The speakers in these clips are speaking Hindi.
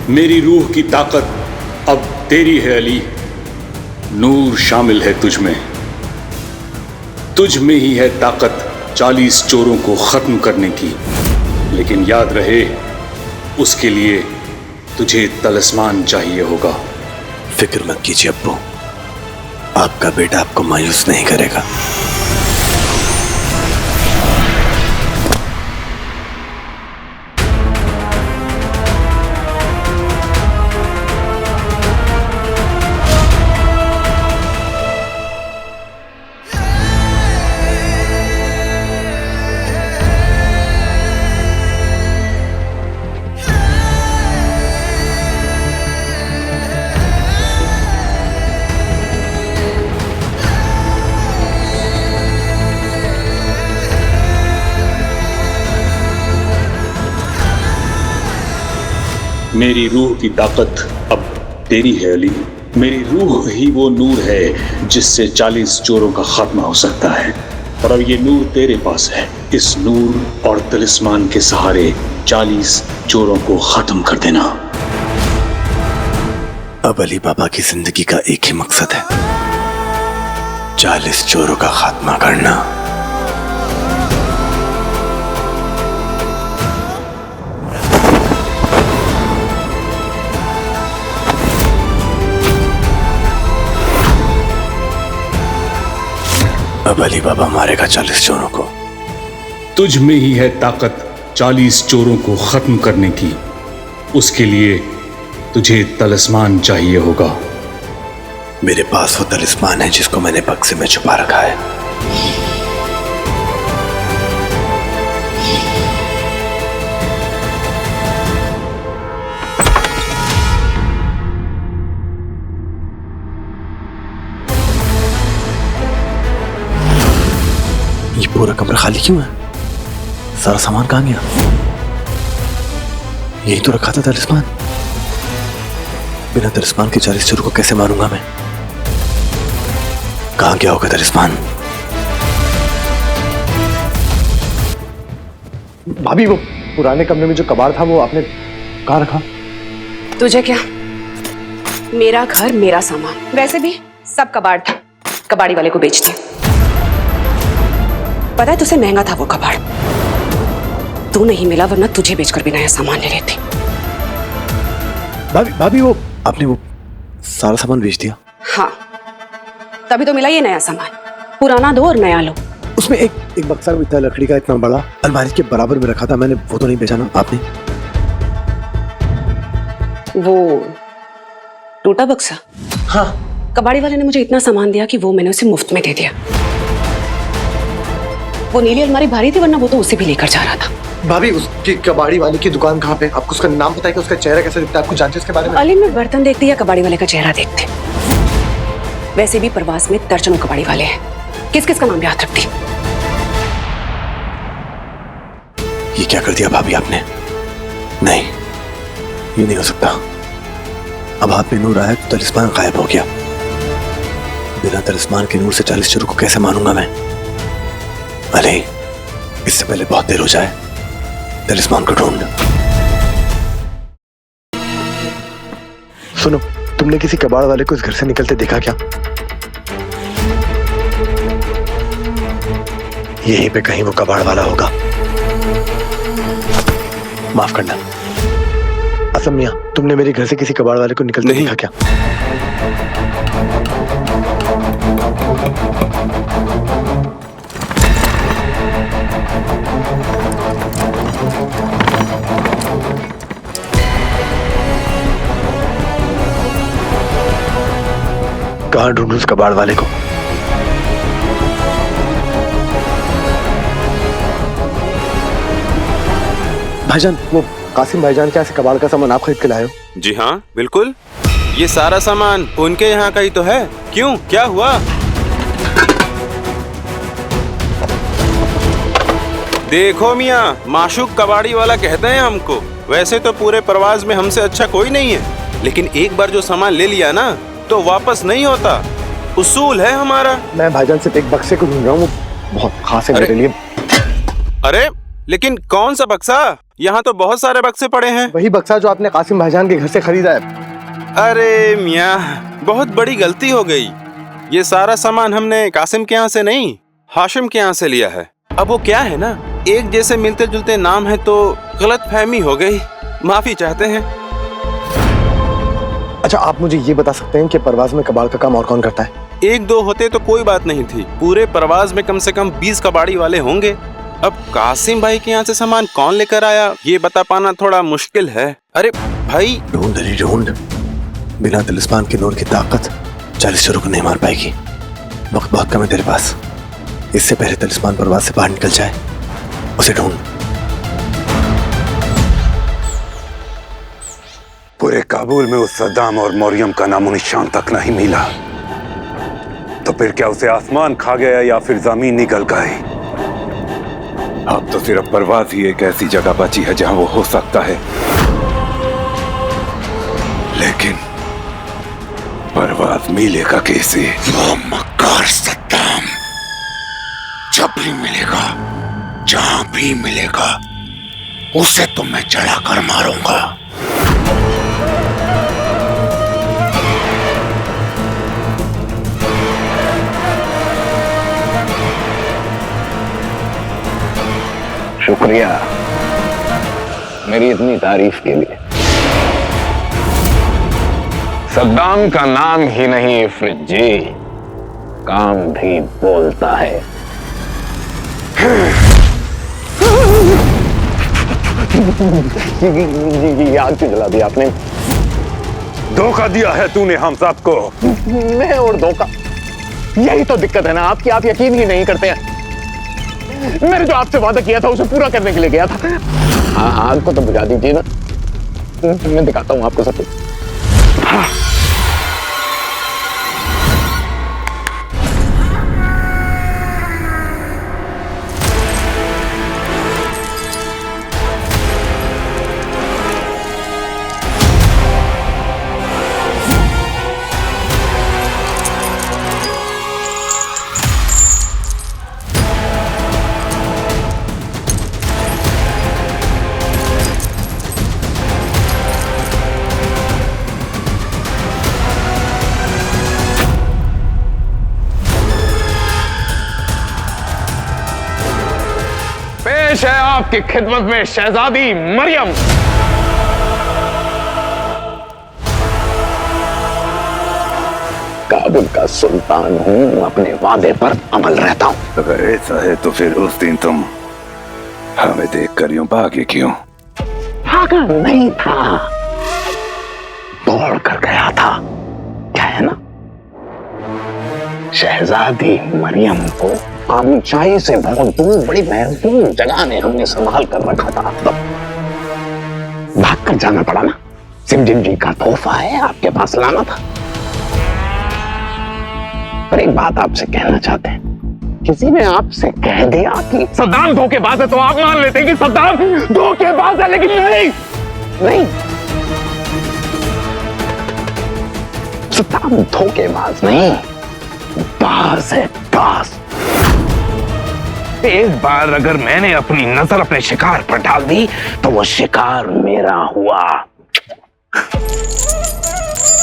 मेरी रूह की ताकत अब तेरी है अली। नूर शामिल है तुझ में ही है ताकत 40 चोरों को खत्म करने की। लेकिन याद रहे, उसके लिए तुझे तलिस्मान चाहिए होगा। फिक्र मत कीजिए अब्बू, आपका बेटा आपको मायूस नहीं करेगा। मेरी रूह की ताकत अब तेरी है अली। मेरी रूह ही वो नूर है जिससे 40 चोरों का खात्मा हो सकता है, और अब ये नूर तेरे पास है। इस नूर और तलिस्मान के सहारे 40 चोरों को खत्म कर देना। अब अली बाबा की जिंदगी का एक ही मकसद है, 40 चोरों का खात्मा करना। अब अली बाबा मारेगा 40 चोरों को। तुझ में ही है ताकत 40 चोरों को खत्म करने की। उसके लिए तुझे तलिस्मान चाहिए होगा। मेरे पास वो तलिस्मान है जिसको मैंने बक्से में छुपा रखा है। ये पूरा कमरा खाली क्यों है? सारा सामान कहाँ गया? यही तो रखा था तलिस्मान। बिना तलिस्मान के 40 चोरों को कैसे मारूंगा मैं? कहाँ गया होगा तलिस्मान? भाभी, वो पुराने कमरे में जो कबाड़ था वो आपने कहाँ रखा? तुझे क्या? मेरा घर मेरा सामान। वैसे भी सब कबाड़ था, कबाड़ी वाले को बेच दिया। पता है तुझसे महंगा था वो कबाड़। तू नहीं मिला, वरना तुझे बेचकर भी नया सामान ले लेती। भाभी वो आपने वो सारा सामान बेच दिया? हाँ, तभी तो मिला ये नया सामान। पुराना दो और नया लो। उसमें एक बक्सा भी था लकड़ी का, इतना बड़ा, अलमारी के बराबर में रखा था। मैंने वो तो नहीं बेचा ना आपने? वो टूटा बक्सा? हाँ। कबाड़ी वाले ने मुझे इतना सामान दिया कि वो मैंने उसे मुफ्त में दे दिया। वो नीली अलमारी भारी थी, वरना वो तो उसे भी लेकर जा रहा था। भाभी, उसकी कबाड़ी वाले की दुकान कहाँ पे? आपको उसका नाम पता है कि उसका चेहरा कैसा दिखता है? आपको जानते हैं इसके बारे में? अली में बर्तन देखती या कबाड़ी वाले का चेहरा देखते? वैसे भी प्रवास में दर्जनों कबाड़ी वाले हैं, किस किस का नाम याद रखती? ये क्या कर दिया भाभी आपने? नहीं, ये नहीं हो सकता। अब हाथ में नूर आया तो तलिस्मान गायब हो गया। बिना तलिस्मान के नूर से 40 चोरों को कैसे मारूंगा मैं? अरे, इससे पहले बहुत देर हो जाए। तलिस्मान को ढूंढ। सुनो, तुमने किसी कबाड़ वाले को इस घर से निकलते देखा क्या? यहीं पे कहीं वो कबाड़ वाला होगा। माफ करना असम मियां, तुमने मेरे घर से किसी कबाड़ वाले को निकलते देखा क्या? कहाँ ढूंढूं उस कबाड़ वाले को? भाईजान, वो कासिम भाईजान के यहाँ से कबाड़ का सामान आप खरीद के लाए हो? जी हाँ, बिल्कुल। ये सारा सामान उनके यहाँ का ही तो है। क्यों, क्या हुआ? देखो मियाँ, माशूक कबाड़ी वाला कहते हैं हमको। वैसे तो पूरे प्रवास में हमसे अच्छा कोई नहीं है, लेकिन एक बार जो सामान ले लिया ना तो वापस नहीं होता। उसूल है हमारा। मैं भाईजान सिर्फ एक बक्से को ढूंढ रहा हूँ, वो बहुत खास है मेरे लिए। अरे लेकिन कौन सा बक्सा? यहाँ तो बहुत सारे बक्से पड़े हैं। वही बक्सा जो आपने कासिम भाईजान के घर से खरीदा है। अरे मियाँ, बहुत बड़ी गलती हो गई। ये सारा सामान हमने कासिम के यहाँ से नहीं, हाशिम के यहाँ से लिया है। अब वो क्या है ना, एक जैसे मिलते जुलते नाम है तो गलतफहमी हो गई, माफी चाहते हैं। अच्छा, आप मुझे ये बता सकते हैं कि परवाज में कबाड़ का काम और कौन करता है? एक दो होते तो कोई बात नहीं थी, पूरे परवाज में कम से कम 20 कबाड़ी वाले होंगे। अब कासिम भाई के यहाँ से सामान कौन लेकर आया, ये बता पाना थोड़ा मुश्किल है। अरे भाई, ढूंढ अली ढूंढ, बिना तिलिस्मान के नूर की ताकत 40 चोरों को नहीं मार पाएगी। वक्त बहुत कम है तेरे पास, इससे पहले तिलिस्मान परवाज से बाहर निकल जाए, उसे ढूंढ। पूरे काबुल में उस सद्दाम और मरियम का नामो निशान तक नहीं मिला, तो फिर क्या उसे आसमान खा गया या फिर जमीन निकल गई? अब तो सिर्फ परवाज ही एक ऐसी जगह बची है जहां वो हो सकता है, लेकिन परवाज मिलेगा कैसे? वो मक्कार सद्दाम जब भी मिलेगा, जहां भी मिलेगा, उसे तो मैं चढ़ाकर मारूंगा। शुक्रिया मेरी इतनी तारीफ के लिए। सद्दाम का नाम ही नहीं इफ्रित जी, काम भी बोलता है। याद क्यों जला दिया आपने? धोखा दिया है तूने हम सबको। मैं और धोखा, यही तो दिक्कत है ना आपकी, आप यकीन ही नहीं करते हैं। मैंने जो आपसे वादा किया था उसे पूरा करने के लिए गया था। हाँ, आग को तो बुझा दीजिए ना, मैं दिखाता हूँ आपको सब कुछ। पेश है आपकी खिदमत में शहजादी मरियम। काबुल का सुल्तान हूं, अपने वादे पर अमल रहता हूं। अगर ऐसा है तो फिर उस दिन तुम हमें देखकर यूं भागे क्यों? भागा नहीं था, दौड़ कर गया था। क्या है ना, शहजादी मरियम को ऊंचाई से बहुत दूर बड़ी महत्वपूर्ण जगह ने हमने संभाल कर रखा था, तो भाग कर जाना पड़ा ना। सिमजिम जी का तोहफा है, आपके पास लाना था। पर एक बात आपसे कहना चाहते हैं, किसी ने आपसे कह दिया कि सद्दाम धोखेबाज है, तो आप मान लेते हैं कि सद्दाम धोखेबाज है, लेकिन नहीं, सद्दाम धोखेबाज नहीं, बाज है, बाज। एक बार अगर मैंने अपनी नजर अपने शिकार पर डाल दी तो वो शिकार मेरा हुआ।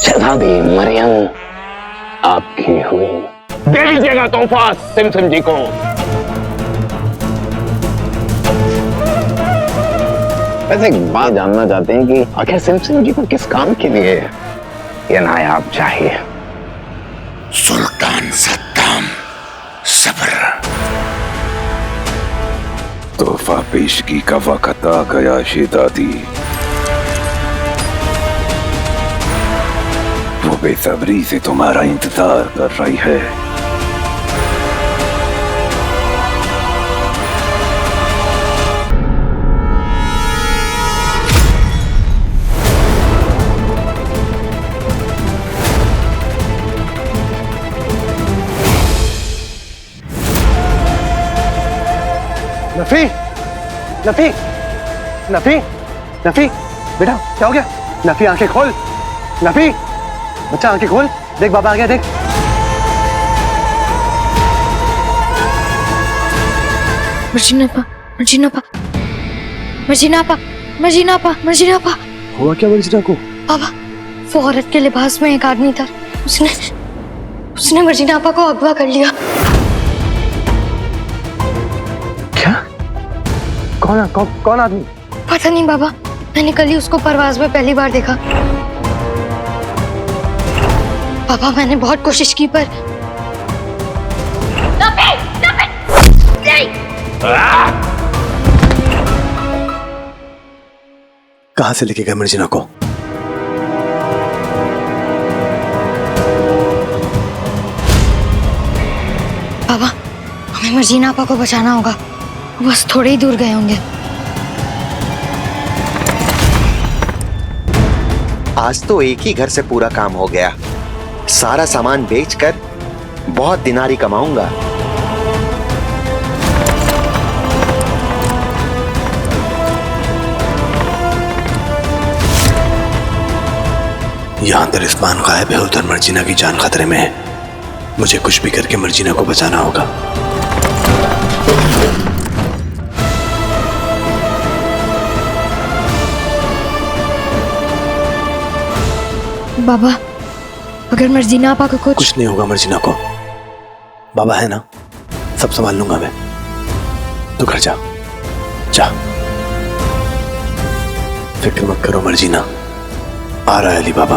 शहजादी मरियम आपकी हुई। दे दीजिएगा तोहफा सिमसिम जी को। वैसे एक बात जानना चाहते हैं कि आखिर सिमसिम जी को किस काम के लिए ये नायाब चाहिए? सुल्तान सद्दाम सब्र। तोहफा पेशगी का वक्त आ गया शहजादी। वो बेसब्री से तुम्हारा इंतजार कर रही है। नफी, नफी, नफी, नफी, बेटा क्या हो गया? नफी आंखें खोल, नफी, बच्चा आंखें खोल, देख बाबा आ गया, देख। मर्जीनापा, मर्जीनापा, मर्जीनापा। मर्जीना पा हुआ क्या मर्जीना को? पापा, वो औरत के लिबास में एक आदमी था, उसने मर्जीना आपा को अगवा कर लिया। क्या? कौन आदमी? पता नहीं बाबा, मैंने कल ही उसको परवाज में पहली बार देखा। पापा मैंने बहुत कोशिश की पर कहां से लेके गए मर्जीना को? बाबा, हमें मर्जीना आपा को बचाना होगा, बस थोड़े ही दूर गए होंगे। आज तो एक ही घर से पूरा काम हो गया। सारा सामान बेचकर बहुत दिनारी कमाऊंगा। यहां तलिस्मान गायब है, उधर मर्जीना की जान खतरे में है। मुझे कुछ भी करके मर्जीना को बचाना होगा। बाबा, अगर मर्जीना आपा को कुछ नहीं होगा मर्जीना को, बाबा है ना, सब संभाल लूंगा मैं। तू घर जा, फिक्र मत करो मर्जीना, आ रहा है अली बाबा।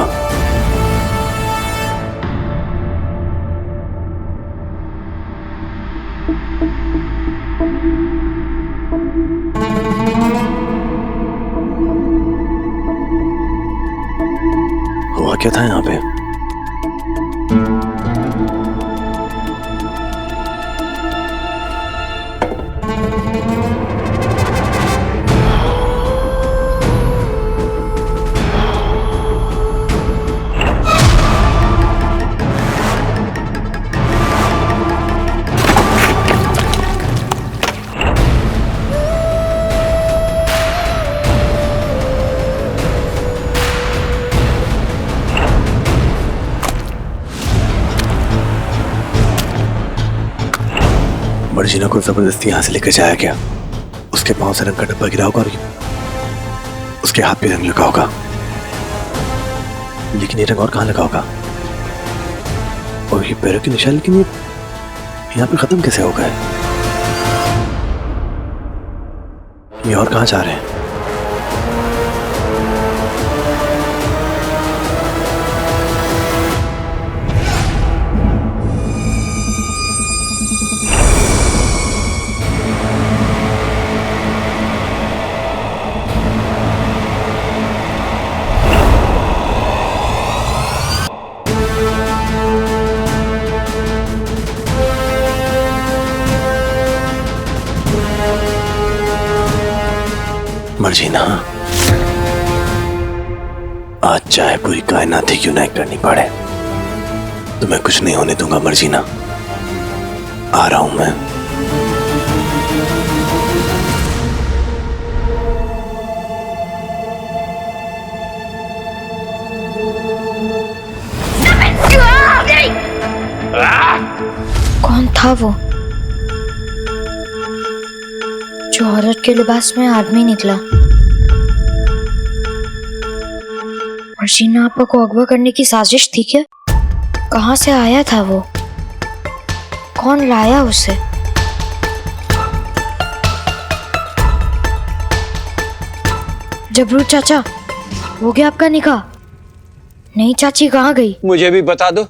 हुआ क्या था यहाँ पे? मर्जीना को जबरदस्ती यहां से लेकर जाया गया। उसके पांव से रंग का डब्बा गिरा होगा और उसके हाथ पे रंग लगा होगा, लेकिन ये रंग और कहां लगा होगा? और ये पैरों के निशान, लेकिन ये यहाँ पे खत्म कैसे हो गए? ये और कहां जा रहे हैं? मर्जीना, आज चाहे पूरी कायनात ही क्यों ना करनी पड़े, तुम्हें कुछ नहीं होने दूंगा मर्जीना। आ रहा हूं मैं। कौन था वो जो औरत के लिबास में आदमी निकला? मर्जीना आपा को अगवा करने की साजिश थी क्या? कहां से आया था वो? कौन लाया उसे? जबरू चाचा, हो गया आपका निकाह? नहीं चाची, कहाँ गई? मुझे भी बता दो,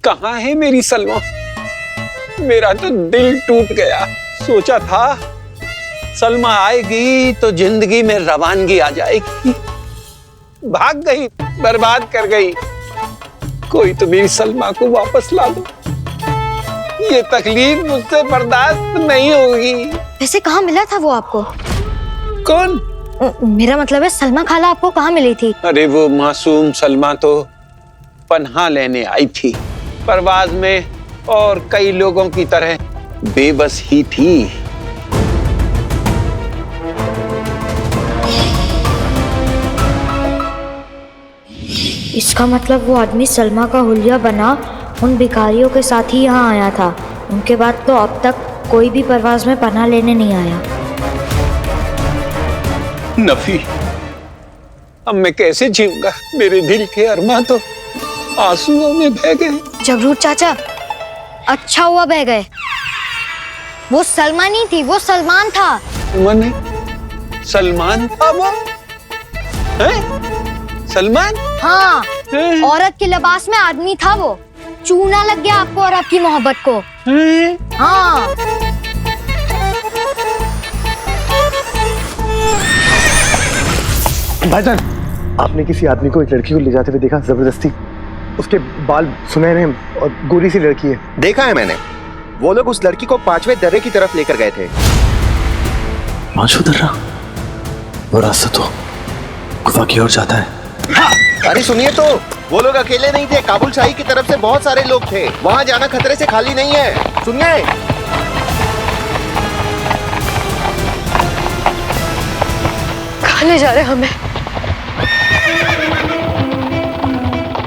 कहाँ है मेरी सलमा? मेरा तो दिल टूट गया। सोचा था सलमा आएगी तो जिंदगी में रवानगी आ जाएगी, भाग गई, बर्बाद कर गई। कोई तो मेरी सलमा को वापस ला दो, ये तकलीफ मुझसे बर्दाश्त नहीं होगी। वैसे कहाँ मिला था वो आपको? कौन? मेरा मतलब है सलमा खाला आपको कहाँ मिली थी? अरे वो मासूम सलमा तो पनाह लेने आई थी परवाज में, और कई लोगों की तरह बेबस ही थी। इसका मतलब वो आदमी सलमा का हुलिया बना उन भिखारियों के साथ ही यहाँ आया था। उनके बाद तो अब तक कोई भी परवाज में पनाह लेने नहीं आया। नफी, अब मैं कैसे जीऊंगा? मेरे दिल के अरमां तो आंसुओं में बह गए। जगरूट चाचा, अच्छा हुआ बह गए। वो सलमा नहीं थी, वो सलमान था। मने सलमान था वो? हैं? सलमान? हाँ, औरत के लिबास में आदमी था वो। चूना लग गया आपको और आपकी मोहब्बत को। हाँ। भाईजान, आपने किसी आदमी को एक लड़की को ले जाते हुए देखा जबरदस्ती? उसके बाल सुनहरे हैं और गोरी सी लड़की है। देखा है मैंने। वो लोग उस लड़की को 5वें दर्रे की तरफ लेकर गए थे। 5वां दर्रा? वो रास्ता तो गुफा की ओर जाता है। अरे सुनिए तो, वो लोग अकेले नहीं थे, काबुल शाही की तरफ से बहुत सारे लोग थे। वहाँ जाना खतरे से खाली नहीं है। सुनिए। कहाँ ले जा रहे हमें?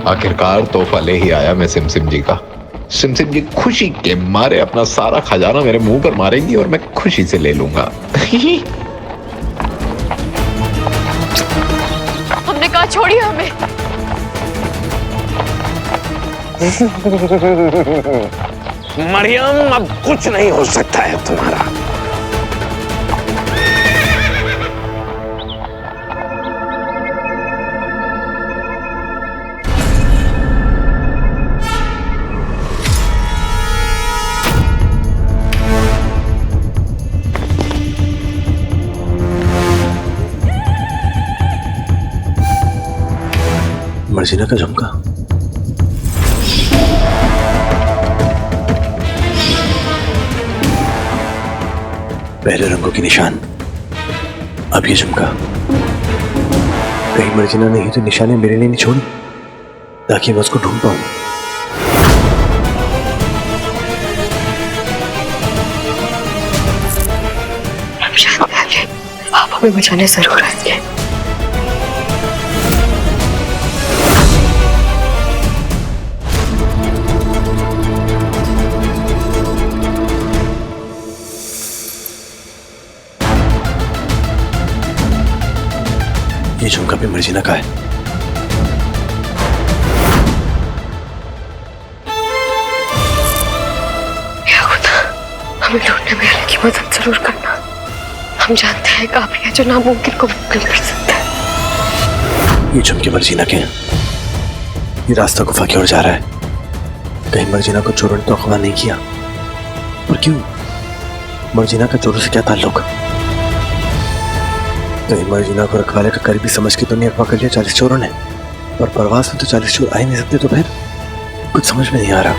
आखिरकार तोहफा ले ही आया मैं सिमसिम जी का। सिमसिम जी खुशी के मारे अपना सारा खजाना मेरे मुंह पर मारेंगी और मैं खुशी से ले लूंगा। हमने कहा छोड़िए हमें। मरियम, अब कुछ नहीं हो सकता है तुम्हारा। मर्जीना का झुमका। पहले रंगों की निशान, अब ये झुमका। कहीं मर्जीना ने ही तो निशाने मेरे लिए नहीं छोड़ी, ताकि मैं उसको ढूंढ पाऊं। आप हमें बचाने जरूर आएंगे। ये झुमका भी मर्जीना का है। या खुदा, हमें ढूंढने में अल्लाह की मदद जरूर करना। हम जानते हैं कि आप हैं जो नामुमकिन को मुमकिन कर सकते हैं। ये झुमके मर्जीना के हैं। ये रास्ता गुफा की ओर जा रहा है। कहीं मर्जीना को चोरों ने तो अगवा नहीं किया? पर क्यों? मर्जीना का चोरों से क्या ताल्लुक? कहीं मर्जीना को रखवाले का करीबी समझ के तो नहीं अगवा कर लिया 40 चोरों ने? पर परवास में तो 40 चोर आ ही नहीं सकते, तो फिर कुछ समझ में नहीं आ रहा।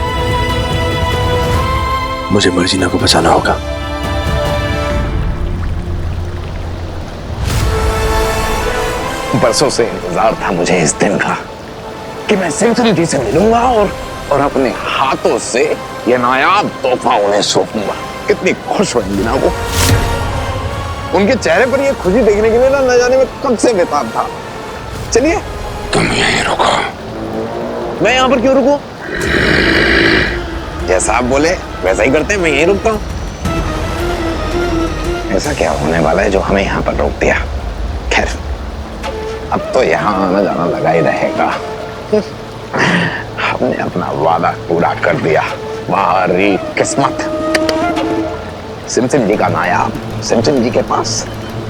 मुझे मर्जीना को बचाना होगा। बरसों से इंतजार था मुझे इस दिन का कि मैं सिमसिम जी से मिलूंगा और अपने हाथों से ये नायाब तोहफा उन्हें सौंपूंगा। कितनी खुश होंगी ना वो। उनके चेहरे पर ये खुशी देखने के लिए ना जाने में कब से बेताब था। चलिए। तुम यहीं रुको। मैं यहाँ पर क्यों रुकूं? जैसा आप बोले वैसा ही करते हैं, मैं यहीं रुकता हूँ। ऐसा क्या होने वाला है जो हमें यहाँ पर रोक दिया? खैर, अब तो यहाँ आना जाना लगा ही रहेगा। हमने अपना वादा पूरा कर दिया। वारी किस्मत। सिमसिम जी का नायाब सिमसिम जी के पास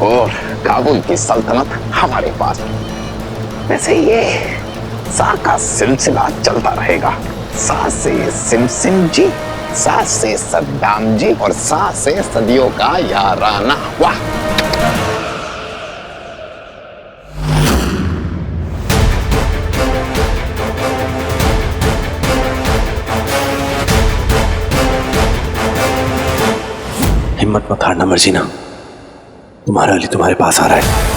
और काबुल की सल्तनत हमारे पास। वैसे ये सा का सिलसिला चलता रहेगा। सा से सिमसिम जी, सा से सद्दाम जी और सा से सदियों का याराना। वाह। हिम्मत मत हारना मर्जीना, तुम्हारा अली तुम्हारे पास आ रहा है।